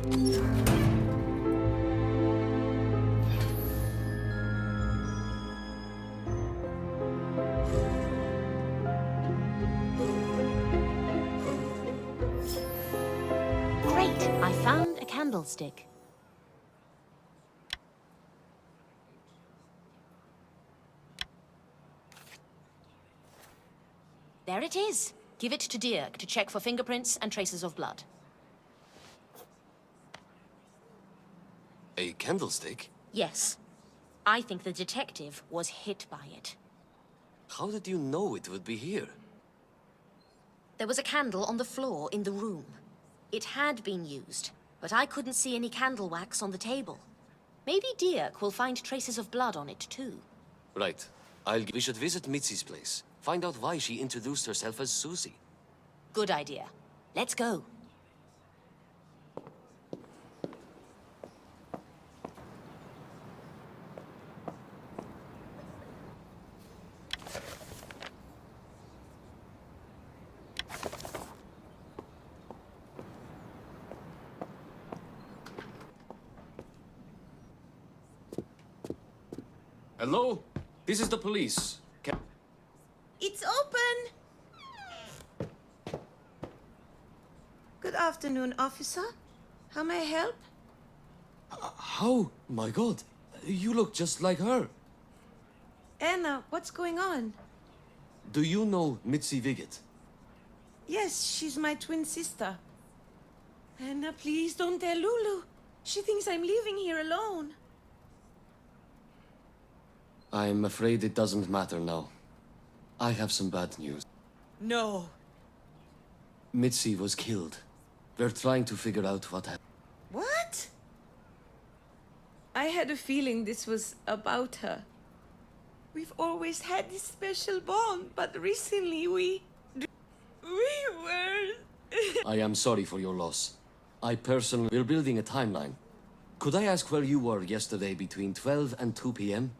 Great! I found a candlestick. There it is. Give it to Dirk to check for fingerprints and traces of blood. A candlestick? Yes. I think the detective was hit by it. How did you know it would be here? There was a candle on the floor in the room. It had been used, but I couldn't see any candle wax on the table. Maybe Dirk will find traces of blood on it too. Right. We should visit Mitzi's place. Find out why she introduced herself as Susie. Good idea. Let's go. Hello? This is the police. It's open! Good afternoon, officer. How may I help? How? My God. You look just like her. Anna, what's going on? Do you know Mitzi Viget? Yes, she's my twin sister. Anna, please don't tell Lulu. She thinks I'm leaving here alone. I'm afraid it doesn't matter now. I have some bad news. No. Mitzi was killed. We're trying to figure out what happened. What? I had a feeling this was about her. We've always had this special bond, but recently we were... I am sorry for your loss. We're building a timeline. Could I ask where you were yesterday between 12 and 2 p.m.?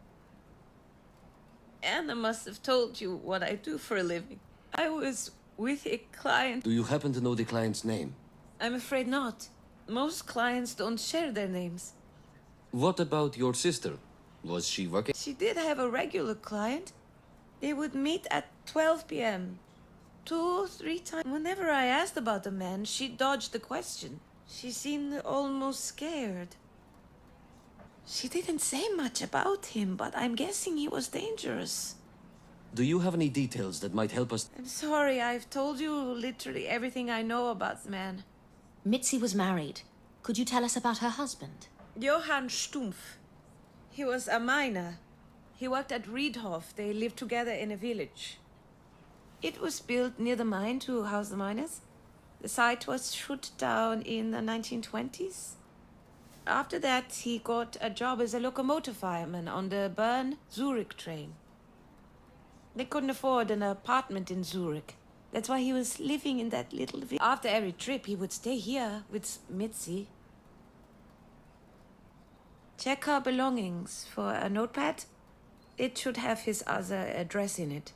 Anna must have told you what I do for a living. I was with a client. Do you happen to know the client's name? I'm afraid not. Most clients don't share their names. What about your sister? Was she working? She did have a regular client. They would meet at 12 p.m. 2 or 3 times. Whenever I asked about the man, she dodged the question. She seemed almost scared. She didn't say much about him, but I'm guessing he was dangerous. Do you have any details that might help us? I'm sorry, I've told you literally everything I know about the man. Mitzi was married. Could you tell us about her husband? Johann Stumpf. He was a miner. He worked at Riedhof. They lived together in a village. It was built near the mine to house the miners. The site was shut down in the 1920s. After that, he got a job as a locomotive fireman on the Bern-Zurich train. They couldn't afford an apartment in Zurich. That's why he was living in that little village. After every trip, he would stay here with Mitzi. Check her belongings for a notepad. It should have his other address in it.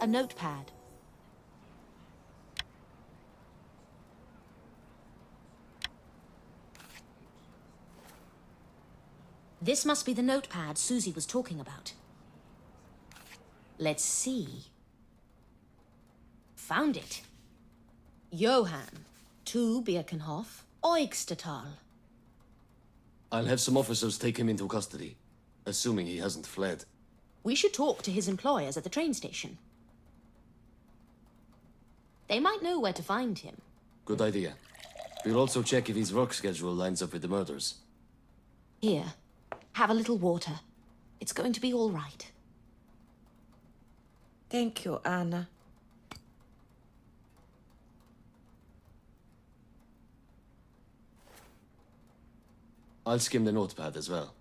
a notepad. This must be the notepad Susie was talking about. Let's see. Found it. Johann, to Birkenhof, Eugstetal. I'll have some officers take him into custody, assuming he hasn't fled. We should talk to his employers at the train station. They might know where to find him. Good idea. We'll also check if his work schedule lines up with the murders. Here, have a little water. It's going to be all right. Thank you, Anna. I'll skim the notepad as well.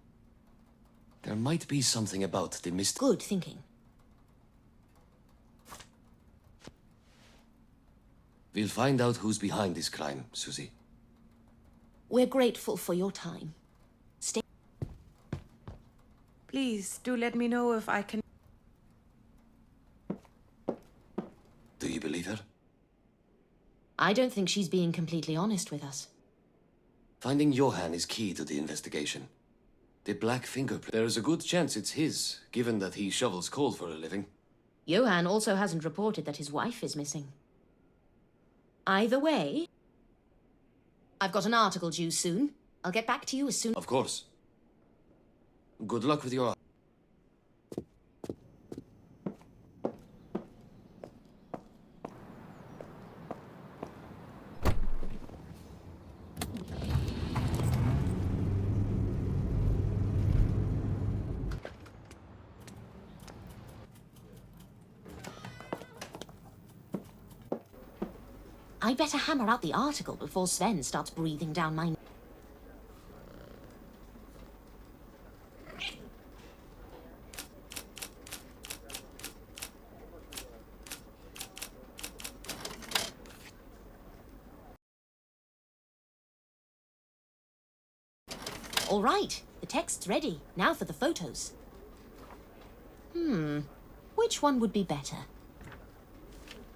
There might be something about the Good thinking. We'll find out who's behind this crime, Susie. We're grateful for your time. Stay. Please, do let me know if I can... Do you believe her? I don't think she's being completely honest with us. Finding Johann is key to the investigation. The black fingerprint. There's a good chance it's his, given that he shovels coal for a living. Johann also hasn't reported that his wife is missing. Either way, I've got an article due soon. I'll get back to you as soon. Of course. Good luck with your... I better hammer out the article before Sven starts breathing down my... All right, the text's ready. Now for the photos. Which one would be better?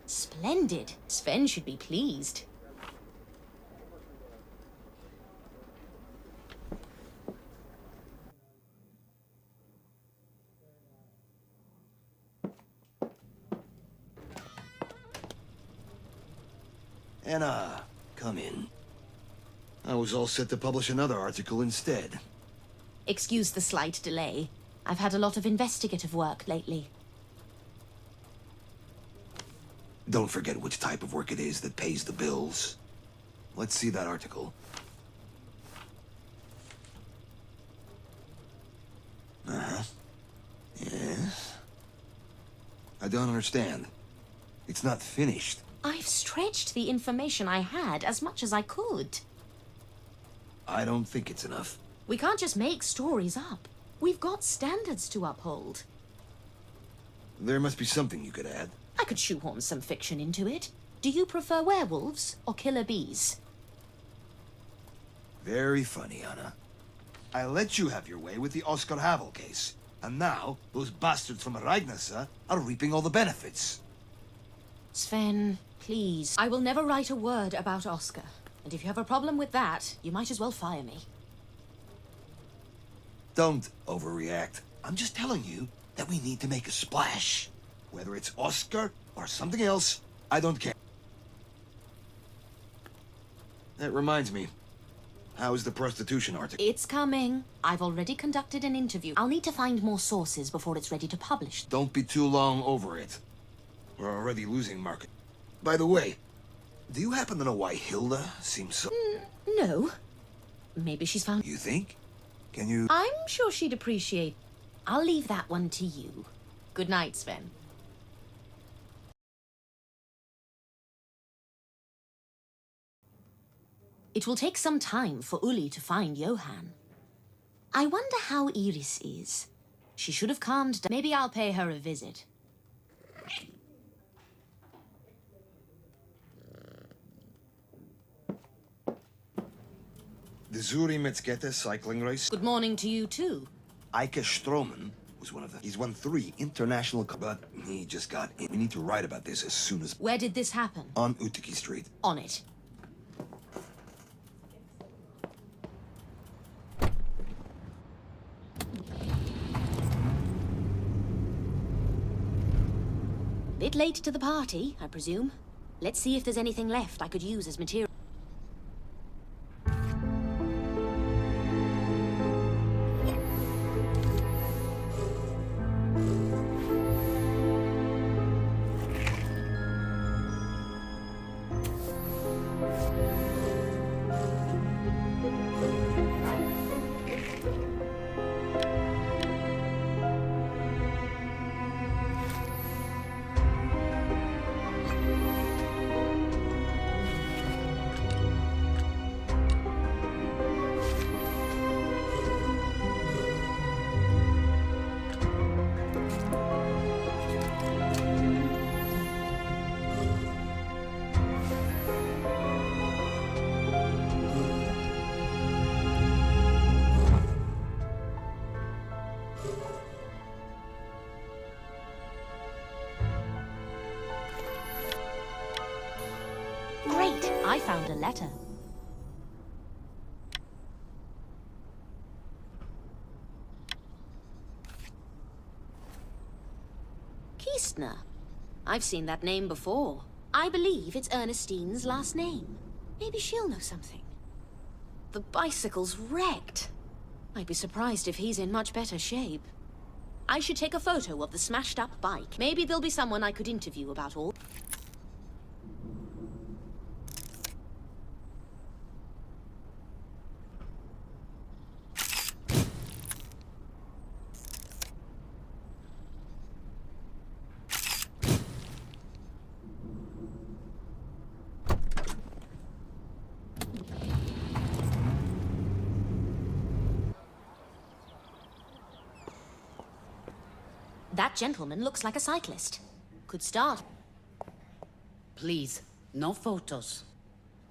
Splendid. Sven should be pleased. Anna, come in. I was all set to publish another article instead. Excuse the slight delay. I've had a lot of investigative work lately. Don't forget which type of work it is that pays the bills. Let's see that article. Uh-huh. Yes? I don't understand. It's not finished. I've stretched the information I had as much as I could. I don't think it's enough. We can't just make stories up. We've got standards to uphold. There must be something you could add. I could shoehorn some fiction into it. Do you prefer werewolves or killer bees? Very funny, Anna. I let you have your way with the Oscar Havel case. And now, those bastards from Reignassa are reaping all the benefits. Sven, please. I will never write a word about Oscar. And if you have a problem with that, you might as well fire me. Don't overreact. I'm just telling you that we need to make a splash. Whether it's Oscar or something else, I don't care. That reminds me. How is the prostitution article? It's coming. I've already conducted an interview. I'll need to find more sources before it's ready to publish. Don't be too long over it. We're already losing market. By the way, do you happen to know why Hilda seems so... No. Maybe she's found... You think? Can you... I'm sure she'd appreciate... I'll leave that one to you. Good night, Sven. It will take some time for Uli to find Johann. I wonder how Iris is. She should have calmed down. Maybe I'll pay her a visit. The Zuri Metzgete cycling race? Good morning to you, too. Eike Stroman was was one of the... He's won 3 international... But he just got in. We need to write about this as soon as... Where did this happen? On Utiki Street. On it. Bit late to the party, I presume. Let's see if there's anything left I could use as material. Great! I found a letter. Kistner. I've seen that name before. I believe it's Ernestine's last name. Maybe she'll know something. The bicycle's wrecked. I'd be surprised if he's in much better shape. I should take a photo of the smashed-up bike. Maybe there'll be someone I could interview about all... That gentleman looks like a cyclist. Could start. Please, no photos.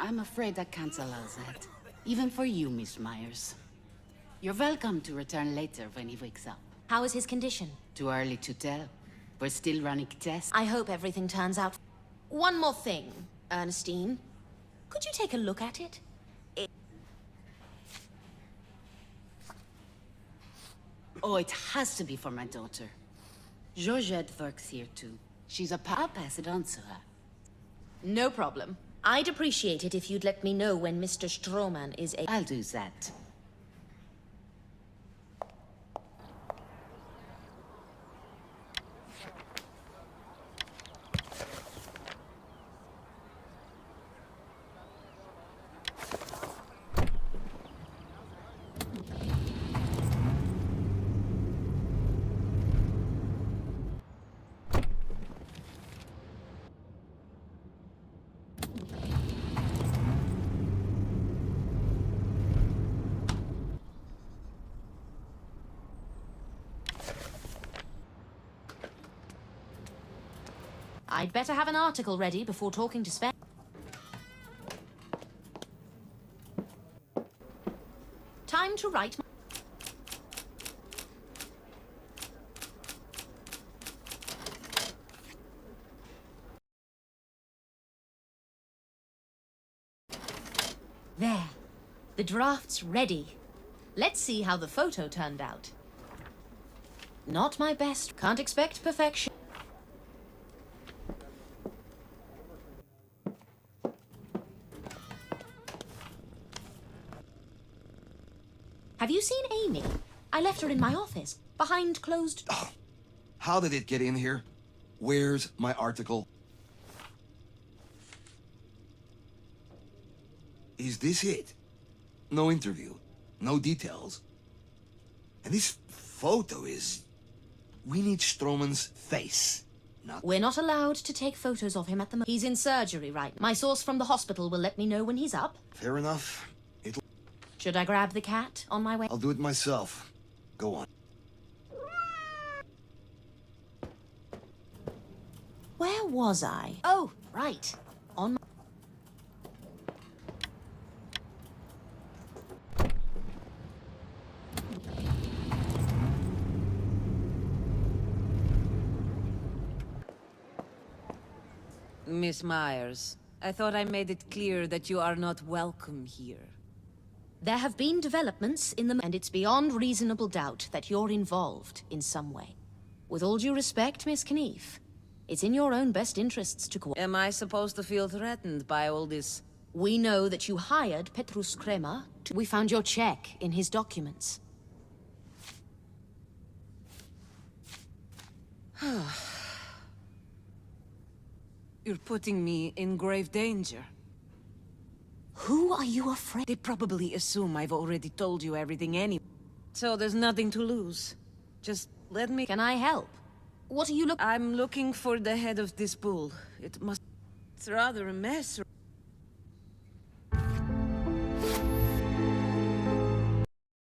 I'm afraid I can't allow that. Even for you, Miss Myers. You're welcome to return later when he wakes up. How is his condition? Too early to tell. We're still running tests. I hope everything turns out. One more thing, Ernestine. Could you take a look at it? Oh, it has to be for my daughter. Georgette works here too. I'll pass it on to her. No problem. I'd appreciate it if you'd let me know when Mr. Stroman is a... I'll do that. I'd better have an article ready before talking to Sven. Time to write. There. The draft's ready. Let's see how the photo turned out. Not my best. Can't expect perfection. Have you seen Amy? I left her in my office, behind closed... Oh, how did it get in here? Where's my article? Is this it? No interview, no details. And this photo is... We need Stroman's face, not... We're not allowed to take photos of him at the moment. He's in surgery right. My source from the hospital will let me know when he's up. Fair enough. Should I grab the cat on my way? I'll do it myself. Go on. Where was I? Oh, right. On my... Miss Myers, I thought I made it clear that you are not welcome here. There have been developments in the... and it's beyond reasonable doubt that you're involved in some way. With all due respect, Miss Knief, it's in your own best interests to Am I supposed to feel threatened by all this? We know that you hired Petrus Kremer to... We found your check in his documents. You're putting me in grave danger. Who are you afraid? They probably assume I've already told you everything anyway. So there's nothing to lose. Just let me... Can I help? What are you I'm looking for the head of this bull. It must... It's rather a mess.